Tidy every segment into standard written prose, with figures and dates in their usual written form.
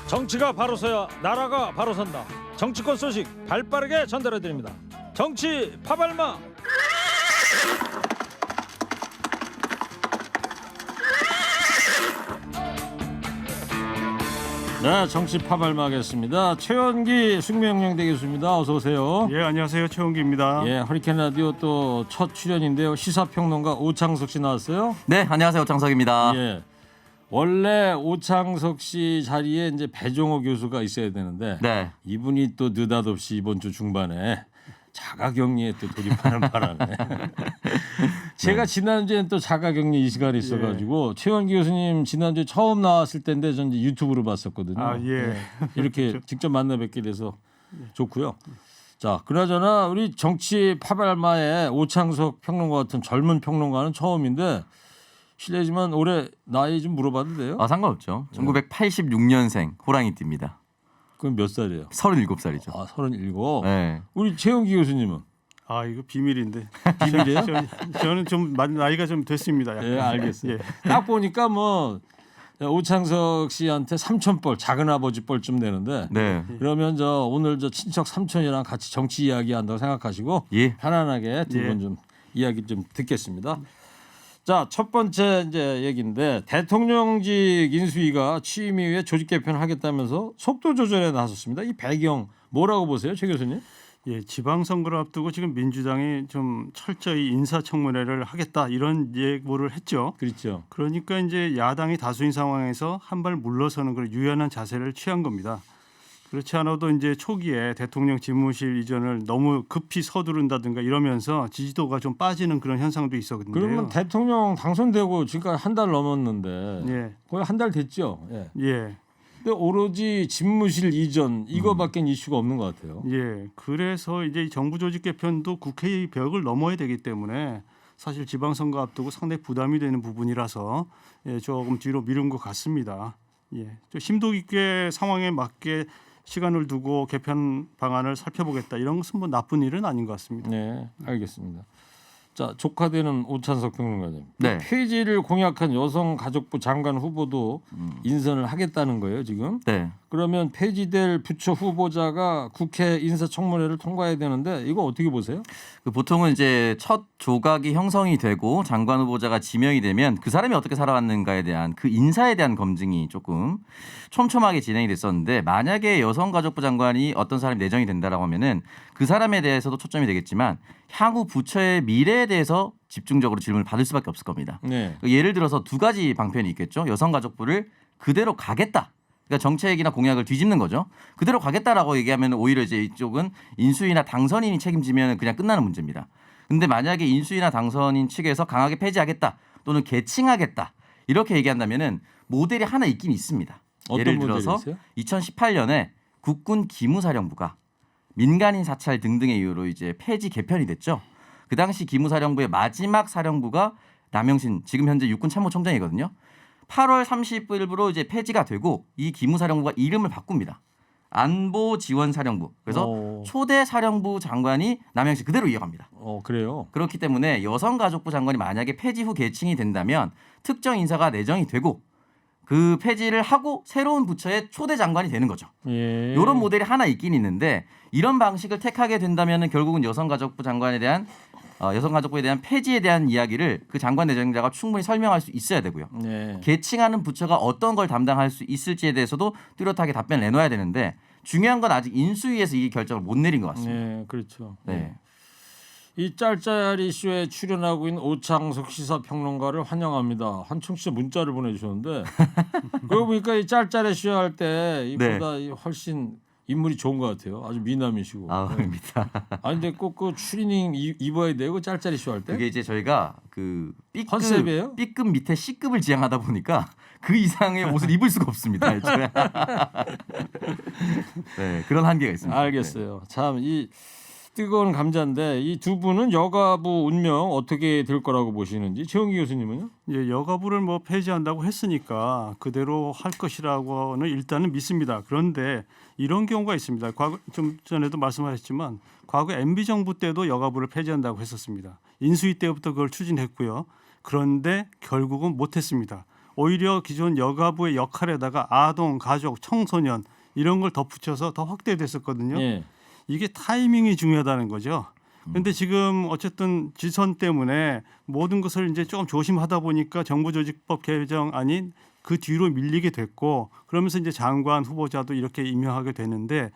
정치가 바로 서야 나라가 바로 선다. 정치권 소식 발빠르게 전달해드립니다. 정치 파발마. 네, 정치 파발마하겠습니다. 최원기 숙명여대 교수입니다. 어서 오세요. 예, 안녕하세요. 최원기입니다. 예, 허리케인 라디오 또 첫 출연인데요. 시사평론가 오창석 씨 나왔어요. 네, 안녕하세요. 오창석입니다. 예. 원래 오창석 씨 자리에 이제 배종호 교수가 있어야 되는데 네. 이분이 또 느닷없이 이번 주 중반에 자가격리에 또 돌입하는 바람에 제가 지난주엔 또 자가격리 이 시간에 있어가지고 최원기 교수님 지난주에 처음 나왔을 때인데 전 이제 유튜브로 봤었거든요. 아, 예. 이렇게 직접 만나 뵙게 돼서 좋고요. 자, 그나저나 우리 정치 파발마의 오창석 평론가 같은 젊은 평론가는 처음인데 실례지만 올해 나이 좀 물어봐도 돼요? 아, 상관없죠. 1986년생 호랑이띠입니다. 그럼 몇 살이에요? 37살이죠. 아, 37. 네. 우리 최영기 교수님은 아, 이거 비밀인데. 비밀이에요? 저는 좀 나이가 좀 됐습니다. 약간. 예, 알겠어요. 예. 딱 보니까 뭐 오창석 씨한테 삼촌뻘, 작은 아버지 뻘쯤 되는데 네. 그러면 저 오늘 저 친척 삼촌이랑 같이 정치 이야기 한다고 생각하시고 예. 편안하게 두 분 좀 이야기 좀 듣겠습니다. 자, 첫 번째 이제 얘기인데 대통령직 인수위가 취임 이후에 조직 개편을 하겠다면서 속도 조절에 나섰습니다. 이 배경 뭐라고 보세요, 최 교수님? 예, 지방선거를 앞두고 지금 민주당이 좀 철저히 인사청문회를 하겠다 이런 예고를 했죠. 그렇죠. 그러니까 이제 야당이 다수인 상황에서 한 발 물러서는 그런 유연한 자세를 취한 겁니다. 그렇지 않아도 이제 초기에 대통령 집무실 이전을 너무 급히 서두른다든가 이러면서 지지도가 좀 빠지는 그런 현상도 있었거든요. 그러면 대통령 당선되고 지금까지 한 달 넘었는데 예, 거의 한 달 됐죠. 예. 예. 근데 오로지 집무실 이전 이거밖에 이슈가 없는 것 같아요. 예, 그래서 이제 이 정부 조직 개편도 국회의 벽을 넘어야 되기 때문에 사실 지방선거 앞두고 상당히 부담이 되는 부분이라서 예, 조금 뒤로 미룬 것 같습니다. 예, 좀 심도 깊게 상황에 맞게 시간을 두고 개편 방안을 살펴보겠다 이런 것은 뭐 나쁜 일은 아닌 것 같습니다. 네, 알겠습니다. 자, 조카되는 오찬석 평론가님. 네. 폐지를 공약한 여성가족부 장관 후보도 인선을 하겠다는 거예요, 지금. 네. 그러면 폐지될 부처 후보자가 국회 인사청문회를 통과해야 되는데 이거 어떻게 보세요? 그 보통은 이제 첫 조각이 형성이 되고 장관 후보자가 지명이 되면 그 사람이 어떻게 살아왔는가에 대한 그 인사에 대한 검증이 조금 촘촘하게 진행이 됐었는데 만약에 여성가족부 장관이 어떤 사람이 내정이 된다라고 하면은 그 사람에 대해서도 초점이 되겠지만 향후 부처의 미래에 대해서 집중적으로 질문을 받을 수밖에 없을 겁니다. 네. 예를 들어서 두 가지 방편이 있겠죠. 여성가족부를 그대로 가겠다. 그러니까 정책이나 공약을 뒤집는 거죠. 그대로 가겠다라고 얘기하면 오히려 이제 이쪽은 인수위나 당선인이 책임지면 그냥 끝나는 문제입니다. 근데 만약에 인수위나 당선인 측에서 강하게 폐지하겠다 또는 개칭하겠다 이렇게 얘기한다면은 모델이 하나 있긴 있습니다. 어떤 예를 들어서 모델이 있어요? 2018년에 국군 기무사령부가 민간인 사찰 등등의 이유로 이제 폐지 개편이 됐죠. 그 당시 기무사령부의 마지막 사령부가 남영신 지금 현재 육군참모총장이거든요. 8월 30일부로 이제 폐지가 되고 이 기무사령부가 이름을 바꿉니다. 안보지원사령부. 그래서 초대 사령부 장관이 남영신 그대로 이어갑니다. 그래요. 그렇기 때문에 여성가족부 장관이 만약에 폐지 후 개칭이 된다면 특정 인사가 내정이 되고 그 폐지를 하고 새로운 부처의 초대 장관이 되는 거죠. 예. 이런 모델이 하나 있긴 있는데 이런 방식을 택하게 된다면 결국은 여성가족부 장관에 대한 여성가족부에 대한 폐지에 대한 이야기를 그 장관 내정자가 충분히 설명할 수 있어야 되고요. 네. 개칭하는 부처가 어떤 걸 담당할 수 있을지에 대해서도 뚜렷하게 답변을 내놔야 되는데 중요한 건 아직 인수위에서 이 결정을 못 내린 것 같습니다. 네, 그렇죠. 네. 이 짤짤이 쇼에 출연하고 있는 오창석 시사평론가를 환영합니다. 한 청취자 문자를 보내주셨는데 그러고 보니까 이 짤짤이 쇼 할 때 이보다 훨씬 인물이 좋은 것 같아요. 아주 미남이시고. 아닙니다. 아니 근데 꼭 그 추리닝 입어야 되고 짤짤이 쇼 할 때? 그게 이제 저희가 그 컨셉이에요? B급 밑에 C급을 지향하다 보니까 그 이상의 옷을 입을 수가 없습니다. 네, 그런 한계가 있습니다. 알겠어요. 참 이 뜨거운 감자인데 이 두 분은 여가부 운명 어떻게 될 거라고 보시는지 최원기 교수님은요? 예, 여가부를 뭐 폐지한다고 했으니까 그대로 할 것이라고는 일단은 믿습니다. 그런데 이런 경우가 있습니다. 과거 좀 전에도 말씀하셨지만 과거 MB 정부 때도 여가부를 폐지한다고 했었습니다. 인수위 때부터 그걸 추진했고요. 그런데 결국은 못했습니다. 오히려 기존 여가부의 역할에다가 아동, 가족, 청소년 이런 걸 덧붙여서 더 확대됐었거든요. 예. 이게 타이밍이 중요하다는 거죠. 그런데 지금 어쨌든 지선 때문에 모든 것을 이제 조금 조심하다 보니까 정부조직법 개정안이 그 뒤로 밀리게 됐고 그러면서 이제 장관 후보자도 이렇게 임명하게 되는데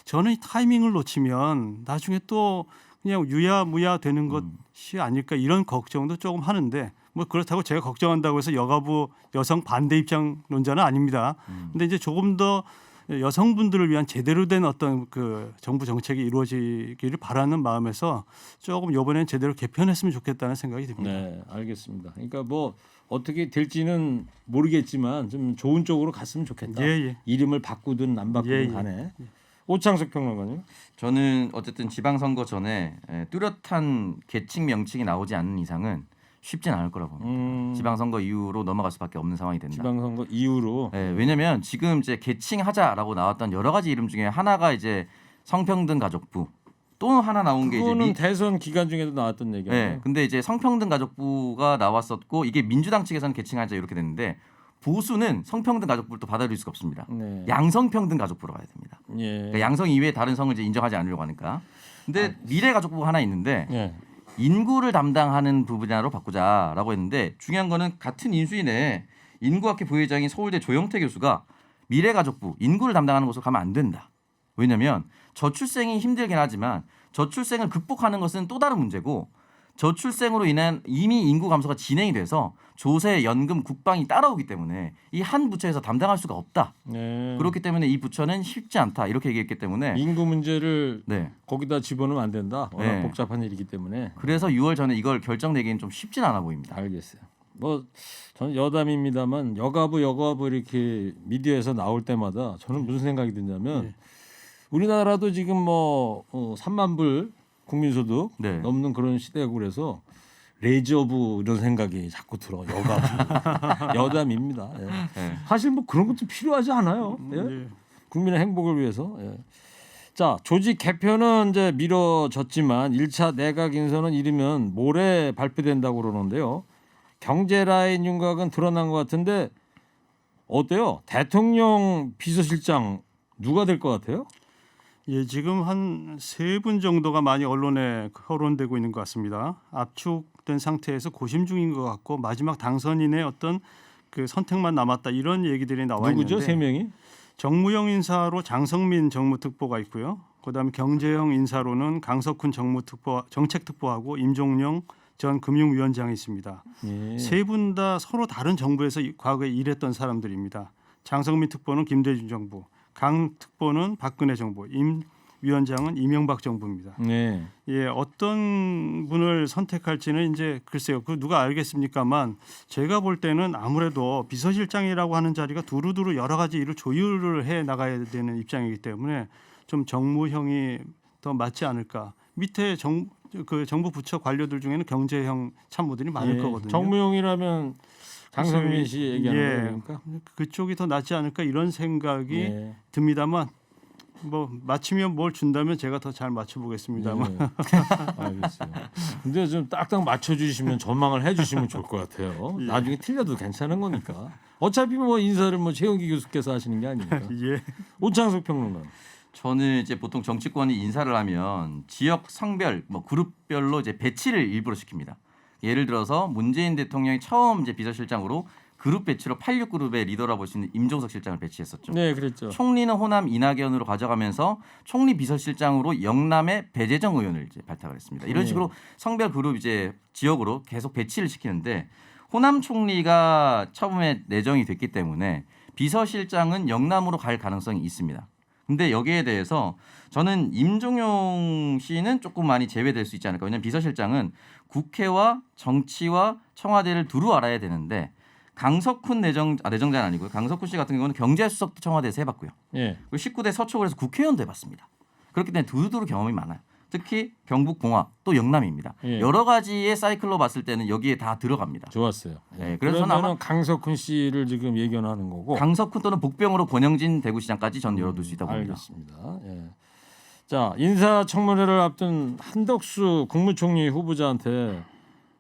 저는 이 타이밍을 놓치면 나중에 또 그냥 유야무야 되는 것이 아닐까 이런 걱정도 조금 하는데 뭐 그렇다고 제가 걱정한다고 해서 여가부 여성 반대 입장론자는 아닙니다. 근데 이제 조금 더 여성분들을 위한 제대로 된 어떤 그 정부 정책이 이루어지기를 바라는 마음에서 조금 이번엔 제대로 개편했으면 좋겠다는 생각이 듭니다. 네, 알겠습니다. 그러니까 뭐 어떻게 될지는 모르겠지만 좀 좋은 쪽으로 갔으면 좋겠다. 예. 이름을 바꾸든 안 바꾸든 예. 간에. 오창석 평론가님. 저는 어쨌든 지방선거 전에 뚜렷한 계층 명칭이 나오지 않는 이상은 쉽진 않을 거라고 봅니다. 지방선거 이후로 넘어갈 수밖에 없는 상황이 된다. 지방선거 이후로. 왜냐하면 지금 이제 계층하자라고 나왔던 여러 가지 이름 중에 하나가 이제 성평등 가족부 또 하나 나온 게 이제 그거는 대선 기간 중에도 나왔던 얘기예요. 네, 근데 이제 성평등 가족부가 나왔었고 이게 민주당 측에서는 계층하자 이렇게 됐는데 보수는 성평등 가족부를 또 받아들일 수가 없습니다. 네. 양성평등 가족부로 가야 됩니다. 예. 그러니까 양성 이외에 다른 성을 이제 인정하지 않으려고 하니까. 근데 미래 가족부가 하나 있는데 예. 인구를 담당하는 분야로 바꾸자라고 했는데 중요한 거는 같은 인수인에 인구학회 부회장인 서울대 조영태 교수가 미래가족부 인구를 담당하는 곳으로 가면 안 된다. 왜냐하면 저출생이 힘들긴 하지만 저출생을 극복하는 것은 또 다른 문제고 저출생으로 인한 이미 인구 감소가 진행이 돼서 조세, 연금, 국방이 따라오기 때문에 이 한 부처에서 담당할 수가 없다. 네. 그렇기 때문에 이 부처는 쉽지 않다. 이렇게 얘기했기 때문에 인구 문제를 네. 거기다 집어넣으면 안 된다. 워낙 네. 복잡한 일이기 때문에. 그래서 6월 전에 이걸 결정내기는 좀 쉽진 않아 보입니다. 알겠어요. 뭐 저는 여담입니다만 여가부 이렇게 미디어에서 나올 때마다 저는 무슨 생각이 드냐면 우리나라도 지금 뭐 3만 불 국민소득 네. 넘는 그런 시대고 그래서 레저부 이런 생각이 자꾸 들어. 여가부 여담입니다. 예. 네. 사실 뭐 그런 것도 필요하지 않아요. 예? 예. 국민의 행복을 위해서. 예. 자, 조직 개편은 이제 미뤄졌지만 1차 내각 인선은 이르면 모레 발표된다고 그러는데요. 경제 라인 윤곽은 드러난 것 같은데 어때요? 대통령 비서실장 누가 될 것 같아요? 예, 지금 한 3분 정도가 많이 언론에 거론되고 있는 것 같습니다. 압축된 상태에서 고심 중인 것 같고 마지막 당선인의 어떤 그 선택만 남았다 이런 얘기들이 나와 누구죠? 있는데 세 명이? 정무형 인사로 장성민 정무특보가 있고요. 그다음에 경제형 인사로는 강석훈 정책특보하고 임종영 전 금융위원장이 있습니다. 예. 세 분 다 서로 다른 정부에서 과거에 일했던 사람들입니다. 장성민 특보는 김대중 정부, 강 특보는 박근혜 정부, 임 위원장은 이명박 정부입니다. 네. 예, 어떤 분을 선택할지는 이제 글쎄요, 그 누가 알겠습니까만 제가 볼 때는 아무래도 비서실장이라고 하는 자리가 두루두루 여러 가지 일을 조율을 해 나가야 되는 입장이기 때문에 좀 정무형이 더 맞지 않을까. 밑에 정부 부처 관료들 중에는 경제형 참모들이 많을 예. 거거든요. 정무용이라면 장성민 씨 얘기하는 거니까. 그쪽이 더 낫지 않을까 이런 생각이 예. 듭니다만 뭐 맞추면 뭘 준다면 제가 더 잘 맞춰보겠습니다만. 네. 알겠어요. 근데 좀 딱딱 맞춰주시면 전망을 해주시면 좋을 것 같아요. 예. 나중에 틀려도 괜찮은 거니까. 어차피 뭐 인사를 뭐 최영기 교수께서 하시는 게 아니니까. 예. 오창석 평론가. 저는 이제 보통 정치권이 인사를 하면 지역 성별, 뭐 그룹별로 이제 배치를 일부러 시킵니다. 예를 들어서 문재인 대통령이 처음 이제 비서실장으로 그룹 배치로 86그룹의 리더라고 볼 수 있는 임종석 실장을 배치했었죠. 네, 그랬죠. 총리는 호남 이낙연으로 가져가면서 총리 비서실장으로 영남의 배재정 의원을 이제 발탁을 했습니다. 이런 네. 식으로 성별 그룹 이제 지역으로 계속 배치를 시키는데 호남 총리가 처음에 내정이 됐기 때문에 비서실장은 영남으로 갈 가능성이 있습니다. 근데 여기에 대해서 저는 임종용 씨는 조금 많이 제외될 수 있지 않을까. 왜냐하면 비서실장은 국회와 정치와 청와대를 두루 알아야 되는데 강석훈 내정자는 아니고요. 강석훈 씨 같은 경우는 경제수석도 청와대에서 해봤고요. 예. 그리고 19대 서초구에서 국회의원도 해봤습니다. 그렇기 때문에 두루두루 경험이 많아요. 특히 경북공화 또 영남입니다. 예. 여러 가지의 사이클로 봤을 때는 여기에 다 들어갑니다. 좋았어요. 네, 그래서 저는 그러면 아마 강석훈 씨를 지금 예견하는 거고. 강석훈 또는 복병으로 권영진 대구시장까지 전 열어둘 수 있다고 봅니다. 알겠습니다. 예. 자, 인사청문회를 앞둔 한덕수 국무총리 후보자한테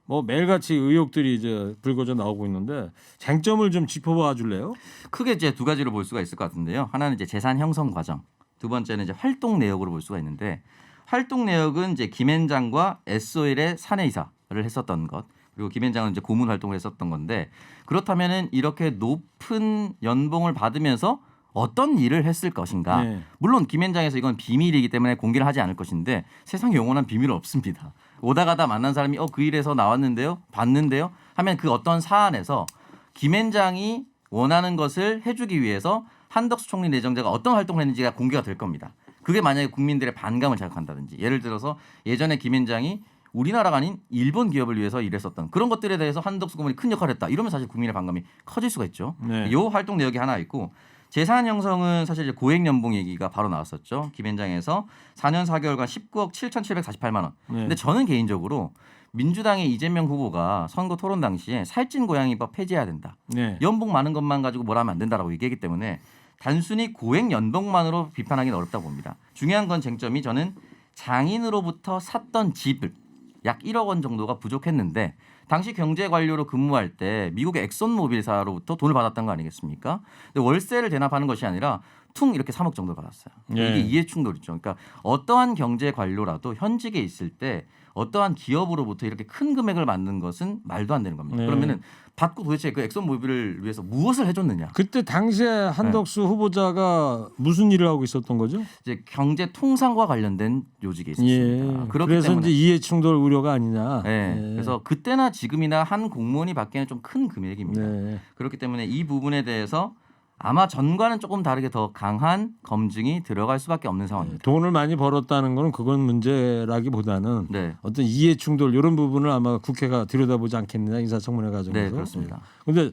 뭐 매일같이 의혹들이 이제 불거져 나오고 있는데 쟁점을 좀 짚어봐 줄래요? 크게 이제 두 가지로 볼 수가 있을 것 같은데요. 하나는 이제 재산 형성 과정, 두 번째는 이제 활동 내역으로 볼 수가 있는데 활동 내역은 이제 김앤장과 SOL의 사내이사를 했었던 것. 그리고 김앤장은 이제 고문 활동을 했었던 건데 그렇다면은 이렇게 높은 연봉을 받으면서 어떤 일을 했을 것인가. 네. 물론 김앤장에서 이건 비밀이기 때문에 공개를 하지 않을 것인데 세상에 영원한 비밀은 없습니다. 오다 가다 만난 사람이 그 일에서 나왔는데요, 봤는데요 하면 그 어떤 사안에서 김앤장이 원하는 것을 해주기 위해서 한덕수 총리 내정자가 어떤 활동을 했는지가 공개가 될 겁니다. 그게 만약에 국민들의 반감을 자극한다든지 예를 들어서 예전에 김앤장이 우리나라가 아닌 일본 기업을 위해서 일했었던 그런 것들에 대해서 한덕수 고문이 큰 역할을 했다. 이러면 사실 국민의 반감이 커질 수가 있죠. 네. 이 활동 내역이 하나 있고 재산 형성은 사실 이제 고액 연봉 얘기가 바로 나왔었죠. 김앤장에서 4년 4개월간 19억 7,748만 원. 네. 근데 저는 개인적으로 민주당의 이재명 후보가 선거 토론 당시에 살찐 고양이법 폐지해야 된다. 네. 연봉 많은 것만 가지고 뭘 하면 안 된다라고 얘기했기 때문에 단순히 고액 연봉만으로 비판하기는 어렵다고 봅니다. 중요한 건 쟁점이 저는 장인으로부터 샀던 집을 약 1억 원 정도가 부족했는데 당시 경제 관료로 근무할 때 미국의 엑손모빌사로부터 돈을 받았던 거 아니겠습니까? 근데 월세를 대납하는 것이 아니라 퉁 이렇게 3억 정도 받았어요. 예. 이게 이해 충돌이죠. 그러니까 어떠한 경제 관료라도 현직에 있을 때 어떠한 기업으로부터 이렇게 큰 금액을 받는 것은 말도 안 되는 겁니다. 네. 그러면은 받고 도대체 그 엑손모빌을 위해서 무엇을 해줬느냐? 그때 당시에 한덕수 후보자가 무슨 일을 하고 있었던 거죠? 이제 경제 통상과 관련된 요직에 있었습니다. 예. 그렇기 그래서 때문에 이제 이해 충돌 우려가 아니냐. 네. 예. 그래서 그때나 지금이나 한 공무원이 받기에는 좀 큰 금액입니다. 네. 그렇기 때문에 이 부분에 대해서 아마 전과는 조금 다르게 더 강한 검증이 들어갈 수밖에 없는 상황입니다. 돈을 많이 벌었다는 거는 그건 문제라기보다는 네, 어떤 이해 충돌 이런 부분을 아마 국회가 들여다보지 않겠느냐 인사청문회 과정에서. 네 그렇습니다. 근데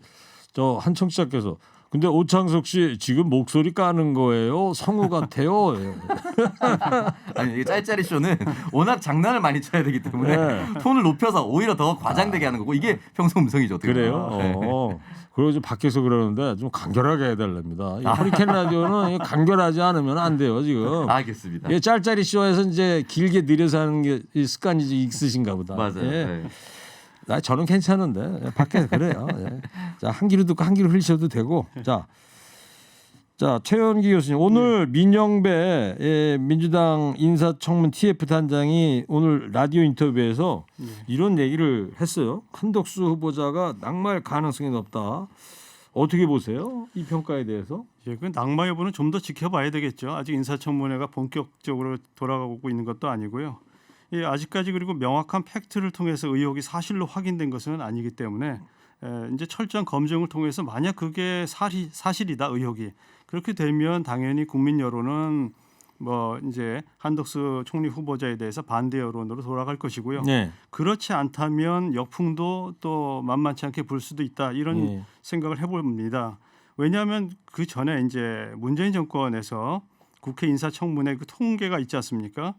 저 한 청취자께서 근데 오창석 씨 지금 목소리 까는 거예요? 성우 같아요. 예. 아니 이게 짤짤이 쇼는 워낙 장난을 많이 쳐야 되기 때문에 네. 톤을 높여서 오히려 더 과장되게 하는 거고 이게 평소 음성이죠. 어떻게 그래요? 보면. 네. 그리고 좀 밖에서 그러는데 좀 간결하게 해달랍니다. 이 허리케인 라디오는 간결하지 않으면 안 돼요 지금. 알겠습니다. 예, 짤짤이 쇼에서 이제 길게 느려서 하는 게 이 습관이 좀 있으신가 보다. 맞아요. 예. 네. 저는 괜찮은데 예, 밖에 그래요. 예. 자, 한 귀로 듣고 한 귀로 흘리셔도 되고. 자 최현기 교수님 오늘 민영배 민주당 인사청문 TF 단장이 오늘 라디오 인터뷰에서 이런 얘기를 했어요. 한덕수 후보자가 낙마할 가능성이 높다. 어떻게 보세요? 이 평가에 대해서? 예, 그 낙마 여부는 좀 더 지켜봐야 되겠죠. 아직 인사청문회가 본격적으로 돌아가고 있는 것도 아니고요. 예, 아직까지 그리고 명확한 팩트를 통해서 의혹이 사실로 확인된 것은 아니기 때문에 이제 철저한 검증을 통해서 만약 그게 사실이다 의혹이 그렇게 되면 당연히 국민 여론은 뭐 이제 한덕수 총리 후보자에 대해서 반대 여론으로 돌아갈 것이고요. 네. 그렇지 않다면 역풍도 또 만만치 않게 불 수도 있다 이런 네. 생각을 해봅니다. 왜냐하면 그 전에 이제 문재인 정권에서 국회 인사청문회 그 통계가 있지 않습니까?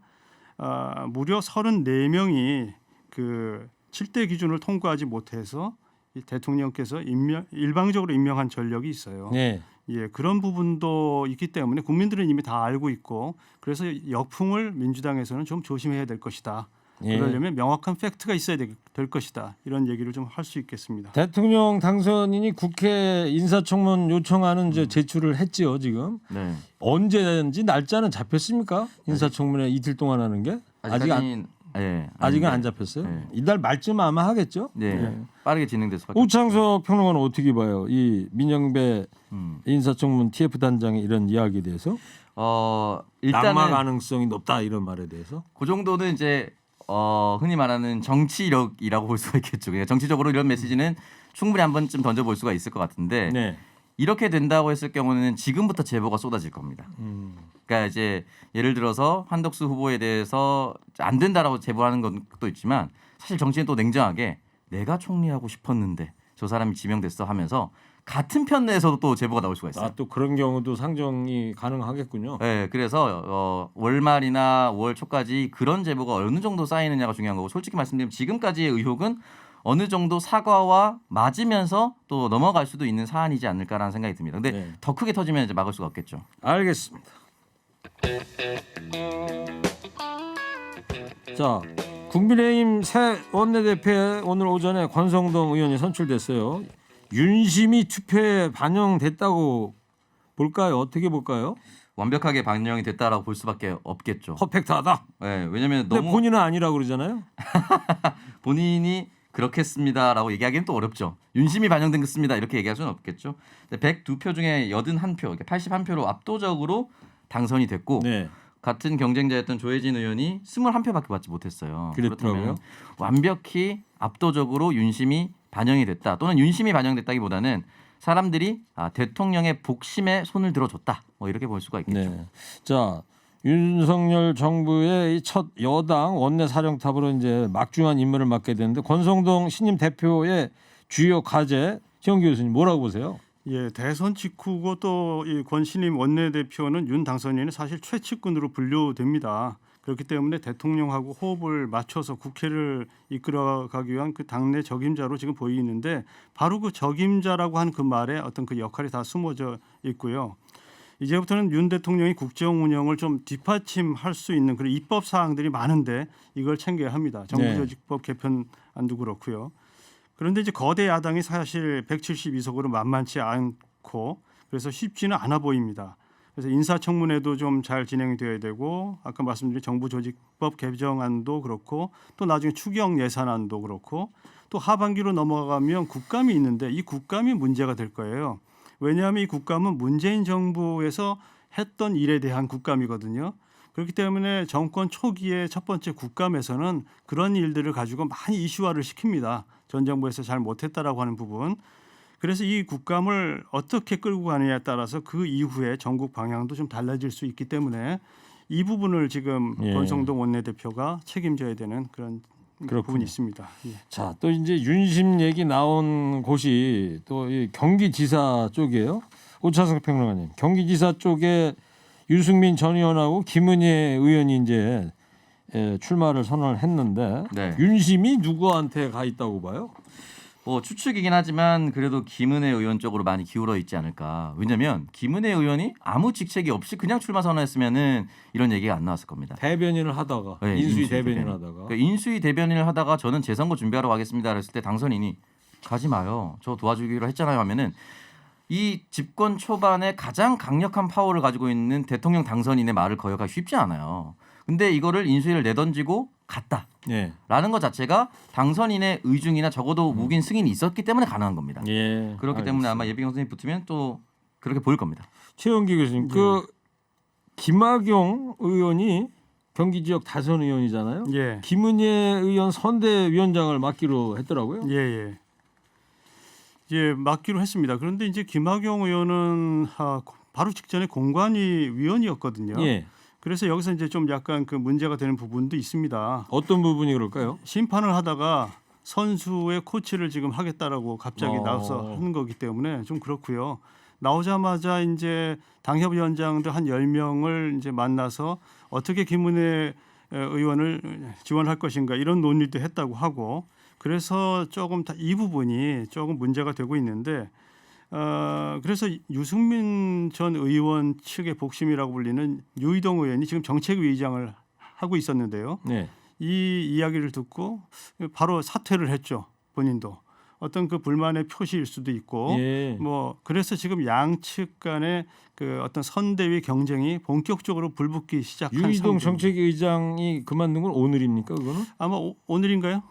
무려 34명이 그 7대 기준을 통과하지 못해서 이 대통령께서 일방적으로 임명한 전력이 있어요. 네. 예, 그런 부분도 있기 때문에 국민들은 이미 다 알고 있고 그래서 역풍을 민주당에서는 좀 조심해야 될 것이다. 예. 그러려면 명확한 팩트가 있어야 될 것이다. 이런 얘기를 좀 할 수 있겠습니다. 대통령 당선인이 국회 인사청문 요청하는 이제 제출을 했지요 지금. 네. 언제든지 날짜는 잡혔습니까? 인사청문회 이틀 동안 하는 게 아직은 예, 아직은 아닌데. 안 잡혔어요. 네. 이달 말쯤 아마 하겠죠. 네. 네. 빠르게 진행될 수밖에. 우창석 평론가는 어떻게 봐요? 이 민영배 인사청문 TF 단장의 이런 이야기에 대해서 낙마 일단은 가능성이 높다 이런 말에 대해서. 그 정도는 이제 흔히 말하는 정치력이라고 볼 수가 있겠죠. 그냥 정치적으로 이런 메시지는 충분히 한 번쯤 던져볼 수가 있을 것 같은데 네. 이렇게 된다고 했을 경우는 지금부터 제보가 쏟아질 겁니다. 그러니까 이제 예를 들어서 한덕수 후보에 대해서 안 된다라고 제보하는 것도 있지만 사실 정치는 또 냉정하게 내가 총리하고 싶었는데 저 사람이 지명됐어 하면서 같은 편 내에서도 또 제보가 나올 수가 있어요. 또 그런 경우도 상정이 가능하겠군요. 네, 그래서 월말이나 월 초까지 그런 제보가 어느 정도 쌓이느냐가 중요한 거고 솔직히 말씀드리면 지금까지의 의혹은 어느 정도 사과와 맞으면서 또 넘어갈 수도 있는 사안이지 않을까라는 생각이 듭니다. 근데 네. 더 크게 터지면 이제 막을 수가 없겠죠. 알겠습니다. 자, 국민의힘 새 원내대표에 오늘 오전에 권성동 의원이 선출됐어요. 윤심이 투표에 반영됐다고 볼까요? 어떻게 볼까요? 완벽하게 반영이 됐다라고 볼 수밖에 없겠죠. 퍼펙트하다. 네, 왜냐하면 근데 너무 본인은 아니라고 그러잖아요. 본인이 그렇겠습니다라고 얘기하기는 또 어렵죠. 윤심이 반영됐습니다 이렇게 얘기할 수는 없겠죠. 102표 중에 81표, 81표로 압도적으로 당선이 됐고 네. 같은 경쟁자였던 조혜진 의원이 21표밖에 받지 못했어요. 그랬더라고요. 그렇다면 완벽히 압도적으로 윤심이 반영이 됐다 또는 윤심이 반영됐다기보다는 사람들이 대통령의 복심에 손을 들어줬다 뭐 이렇게 볼 수가 있겠죠. 네. 자, 윤석열 정부의 이 첫 여당 원내 사령탑으로 이제 막중한 임무를 맡게 되는데 권성동 신임 대표의 주요 과제 지원기 교수님 뭐라고 보세요? 예, 대선 직후고 또 이 권신임 원내대표는 윤 당선인은 사실 최측근으로 분류됩니다. 그렇기 때문에 대통령하고 호흡을 맞춰서 국회를 이끌어가기 위한 그 당내 적임자로 지금 보이는데 바로 그 적임자라고 하는 그 말에 어떤 그 역할이 다 숨어져 있고요. 이제부터는 윤 대통령이 국정 운영을 좀 뒷받침할 수 있는 그런 입법 사항들이 많은데 이걸 챙겨야 합니다. 정부조직법 개편안도 그렇고요. 그런데 이제 거대 야당이 사실 172석으로 만만치 않고 그래서 쉽지는 않아 보입니다. 그래서 인사청문회도 좀 잘 진행이 되어야 되고 아까 말씀드린 정부조직법 개정안도 그렇고 또 나중에 추경 예산안도 그렇고 또 하반기로 넘어가면 국감이 있는데 이 국감이 문제가 될 거예요. 왜냐하면 이 국감은 문재인 정부에서 했던 일에 대한 국감이거든요. 그렇기 때문에 정권 초기에 첫 번째 국감에서는 그런 일들을 가지고 많이 이슈화를 시킵니다. 전 정부에서 잘 못했다라고 하는 부분. 그래서 이 국감을 어떻게 끌고 가느냐에 따라서 그 이후에 전국 방향도 좀 달라질 수 있기 때문에 이 부분을 지금 예. 권성동 원내대표가 책임져야 되는 그런 그렇군요. 부분이 있습니다. 예. 자, 또 이제 윤심 얘기 나온 곳이 또 이 경기지사 쪽이에요. 오창석 평론가님, 경기지사 쪽에 유승민 전 의원하고 김은혜 의원이 이제 출마를 선언을 했는데 네. 윤심이 누구한테 가 있다고 봐요? 뭐 추측이긴 하지만 그래도 김은혜 의원 쪽으로 많이 기울어 있지 않을까. 왜냐하면 김은혜 의원이 아무 직책이 없이 그냥 출마 선언했으면은 이런 얘기가 안 나왔을 겁니다. 대변인을 하다가 네, 인수위 인수위 대변인 대변인. 하다가 그러니까 인수위 대변인을 하다가 저는 재선거 준비하러 가겠습니다 그랬을 때 당선인이 가지 마요. 저 도와주기로 했잖아요 하면은 이 집권 초반에 가장 강력한 파워를 가지고 있는 대통령 당선인의 말을 거역하기 쉽지 않아요. 근데 이거를 인수위를 내던지고 갔다. 예. 라는 것 자체가 당선인의 의중이나 적어도 묵인 승인이 있었기 때문에 가능한 겁니다. 예. 그렇기 때문에 아마 예비경 선생님 붙으면 또 그렇게 보일 겁니다. 최영기 교수님, 그 김학용 의원이 경기 지역 다선 의원이잖아요. 예. 김은혜 의원 선대위원장을 맡기로 했더라고요. 예, 예. 예, 맡기로 했습니다. 그런데 이제 김학용 의원은 바로 직전에 공관위 위원이었거든요. 예. 그래서 여기서 이제 좀 약간 그 문제가 되는 부분도 있습니다. 어떤 부분이 그럴까요? 심판을 하다가 선수의 코치를 지금 하겠다라고 갑자기 어. 나와서 하는 거기 때문에 좀 그렇고요. 나오자마자 이제 당협위원장들 한 10명을 이제 만나서 어떻게 김은혜 의원을 지원할 것인가 이런 논의도 했다고 하고 그래서 조금 이 부분이 조금 문제가 되고 있는데 그래서 유승민 전 의원 측의 복심이라고 불리는 유이동 의원이 지금 정책위의장을 하고 있었는데요. 네. 이 이야기를 듣고 바로 사퇴를 했죠. 본인도 어떤 그 불만의 표시일 수도 있고 예. 뭐 그래서 지금 양측 간의 그 어떤 선대위 경쟁이 본격적으로 불붙기 시작한 유이동 상황입니다. 정책위의장이 그만둔 건 오늘입니까? 그거는? 아마 오늘인가요?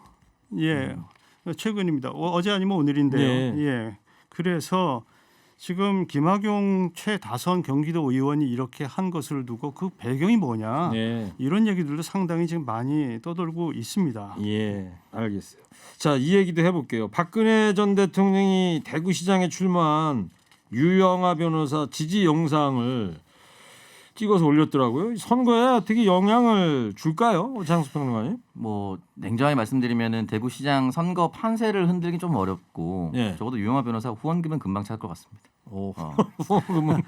예, 최근입니다. 어제 아니면 오늘인데요. 네. 예, 그래서 지금 김학용 최다선 경기도 의원이 이렇게 한 것을 두고 그 배경이 뭐냐 네. 이런 얘기들도 상당히 지금 많이 떠돌고 있습니다. 예, 알겠어요. 자, 이 얘기도 해볼게요. 박근혜 전 대통령이 대구시장에 출마한 유영아 변호사 지지 영상을 찍어서 올렸더라고요. 선거에 어떻게 영향을 줄까요, 오창수 평론가님? 뭐 냉정하게 말씀드리면은 대구시장 선거 판세를 흔들기 좀 어렵고 예. 적어도 유영하 변호사 후원금은 금방 찰 것 같습니다. 오, 어. 그러면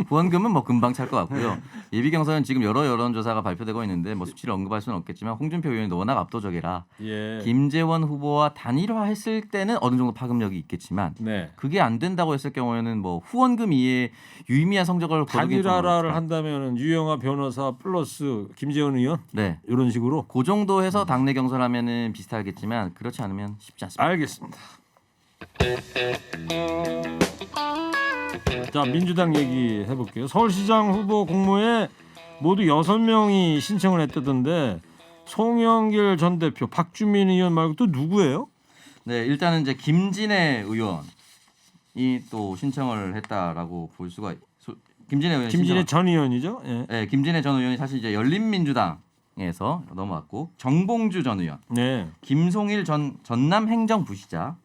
후원금은 뭐 금방 찰 것 같고요. 예비경선은 지금 여러 여론조사가 발표되고 있는데 뭐 수치를 언급할 수는 없겠지만 홍준표 의원이 워낙 압도적이라 예, 김재원 후보와 단일화했을 때는 어느 정도 파급력이 있겠지만 네. 그게 안 된다고 했을 경우에는 뭐 후원금 이외에 유의미한 성적을 거두기 좀 단일화를 어렵다. 한다면은 유영아 변호사 플러스 김재원 의원 네. 이런 식으로. 그 정도 해서 당내 경선을 거라면은 비슷하겠지만 그렇지 않으면 쉽지 않습니다. 알겠습니다. 자, 민주당 얘기해 볼게요. 서울시장 후보 공모에 모두 6명이 신청을 했다던데 송영길 전 대표, 박주민 의원 말고 또 누구예요? 네, 일단은 이제 김진애 의원이 또 신청을 했다라고 볼 수가 김진애 의원 김진애 전 의원이죠. 예. 네, 김진애 전 의원이 사실 이제 열린민주당에서 넘어왔고 정봉주 전 의원, 네. 김송일 전 전남 행정부시장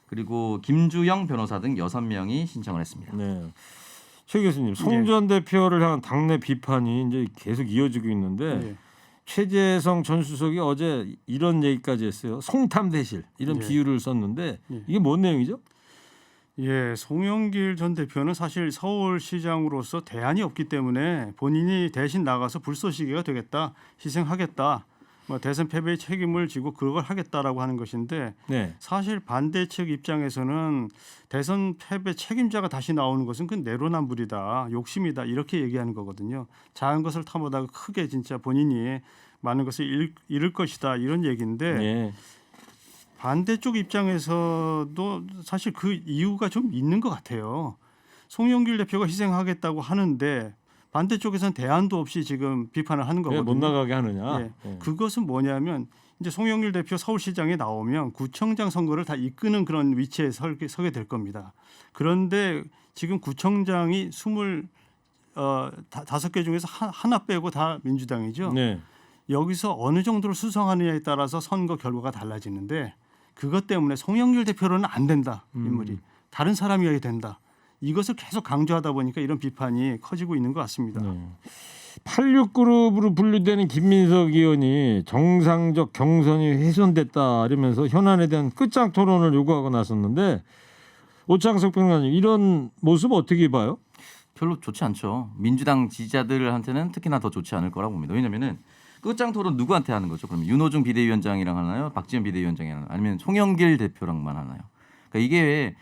그리고 김주영 변호사 등 6명이 신청을 했습니다. 네. 최 교수님, 송 전 대표를 향한 당내 비판이 이제 계속 이어지고 있는데 예. 최재성 전 수석이 어제 이런 얘기까지 했어요. 송탐대실 이런 예. 비유를 썼는데 예. 이게 뭔 내용이죠? 예, 송영길 전 대표는 사실 서울시장으로서 대안이 없기 때문에 본인이 대신 나가서 불쏘시개가 되겠다, 희생하겠다, 뭐 대선 패배의 책임을 지고 그걸 하겠다라고 하는 것인데 네. 사실 반대 측 입장에서는 대선 패배 책임자가 다시 나오는 것은 그 내로남불이다, 욕심이다 이렇게 얘기하는 거거든요. 작은 것을 탐하다가 크게 진짜 본인이 많은 것을 잃을 것이다 이런 얘기인데 네. 반대쪽 입장에서도 사실 그 이유가 좀 있는 것 같아요. 송영길 대표가 희생하겠다고 하는데 반대쪽에서는 대안도 없이 지금 비판을 하는 왜 거거든요. 못 나가게 하느냐? 예. 네. 그것은 뭐냐면 이제 송영길 대표 서울시장에 나오면 구청장 선거를 다 이끄는 그런 위치에 서게 될 겁니다. 그런데 지금 구청장이 25개 중에서 하나 빼고 다 민주당이죠. 네. 여기서 어느 정도로 수성하느냐에 따라서 선거 결과가 달라지는데 그것 때문에 송영길 대표로는 안 된다. 인물이. 다른 사람이어야 된다. 이것을 계속 강조하다 보니까 이런 비판이 커지고 있는 것 같습니다. 네. 86그룹으로 분류되는 김민석 의원이 정상적 경선이 훼손됐다 이러면서 현안에 대한 끝장 토론을 요구하고 나섰는데 오창석 평론가님 이런 모습 어떻게 봐요? 별로 좋지 않죠. 민주당 지지자들한테는 특히나 더 좋지 않을 거라고 봅니다. 왜냐면은 끝장 토론 누구한테 하는 거죠? 그럼 윤호중 비대위원장이랑 하나요? 박지원 비대위원장이랑 하나요? 아니면 송영길 대표랑만 하나요? 그러니까 이게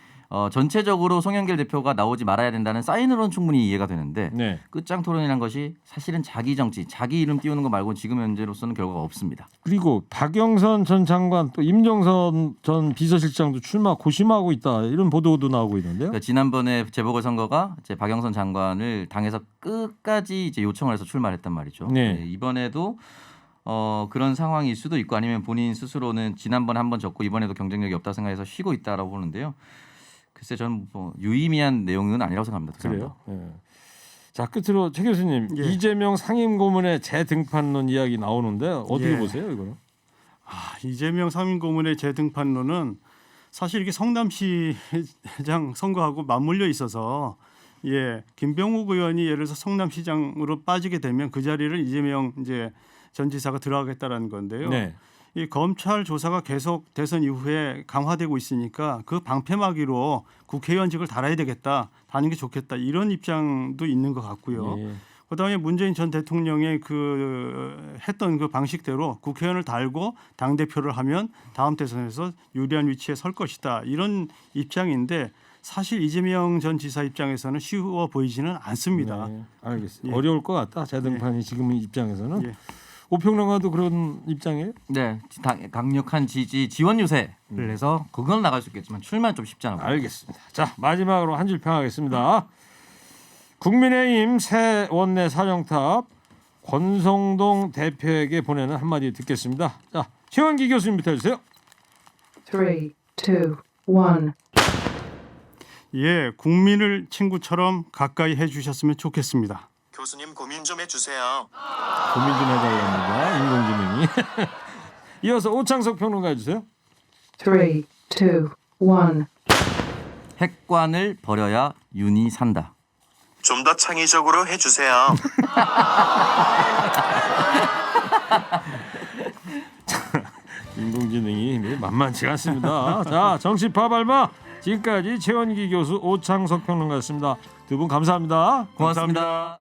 전체적으로 송영길 대표가 나오지 말아야 된다는 사인으로는 충분히 이해가 되는데 네. 끝장 토론이란 것이 사실은 자기 정치, 자기 이름 띄우는 거 말고 지금 현재로서는 결과가 없습니다. 그리고 박영선 전 장관 또 임종선 전 비서실장도 출마 고심하고 있다 이런 보도도 나오고 있는데요. 그러니까 지난번에 재보궐선거가 이제 박영선 장관을 당에서 끝까지 이제 요청을 해서 출마를 했단 말이죠. 네. 이번에도 그런 상황일 수도 있고 아니면 본인 스스로는 지난번에 한번 졌고 이번에도 경쟁력이 없다 생각해서 쉬고 있다라고 보는데요. 글쎄 저는 뭐 유의미한 내용은 아니라고 생각합니다. 그래요. 네. 자 끝으로 최 교수님 예. 이재명 상임고문의 재등판론 이야기 나오는데 어떻게 예. 보세요 이거는? 이재명 상임고문의 재등판론은 사실 이게 성남시장 선거하고 맞물려 있어서 김병욱 의원이 예를 들어서 성남시장으로 빠지게 되면 그 자리를 이재명 이제 전 지사가 들어가겠다라는 건데요. 네. 이 검찰 조사가 계속 대선 이후에 강화되고 있으니까 그 방패막이로 국회의원직을 달아야 되겠다, 다는 게 좋겠다 이런 입장도 있는 것 같고요. 예. 그다음에 문재인 전 대통령의 했던 그 방식대로 국회의원을 달고 당 대표를 하면 다음 대선에서 유리한 위치에 설 것이다 이런 입장인데 사실 이재명 전 지사 입장에서는 쉬워 보이지는 않습니다. 네. 알겠습니다. 예. 어려울 것 같다. 재등판이 지금 입장에서는. 예. 오평론가도 그런 입장이에요? 네, 강력한 지지 지원 유세를 해서 그건 나갈 수 있겠지만 출마는 좀 쉽지 않아 보여요. 알겠습니다. 자 마지막으로 한 줄 평하겠습니다. 국민의힘 새 원내 사령탑 권성동 대표에게 보내는 한마디 듣겠습니다. 자 최원기 교수님부터 해주세요. 3, 2, 1. 예, 국민을 친구처럼 가까이 해주셨으면 좋겠습니다. 교수님 고민 좀 해주세요. 고민 좀 해달랍니다. 인공지능이. 이어서 오창석 평론가 해주세요. 3, 2, 1. 핵관을 버려야 윤이 산다. 좀 더 창의적으로 해주세요. 인공지능이 만만치 않습니다. 자 정치파 발마 지금까지 최원기 교수 오창석 평론가였습니다. 두 분 감사합니다. 고맙습니다.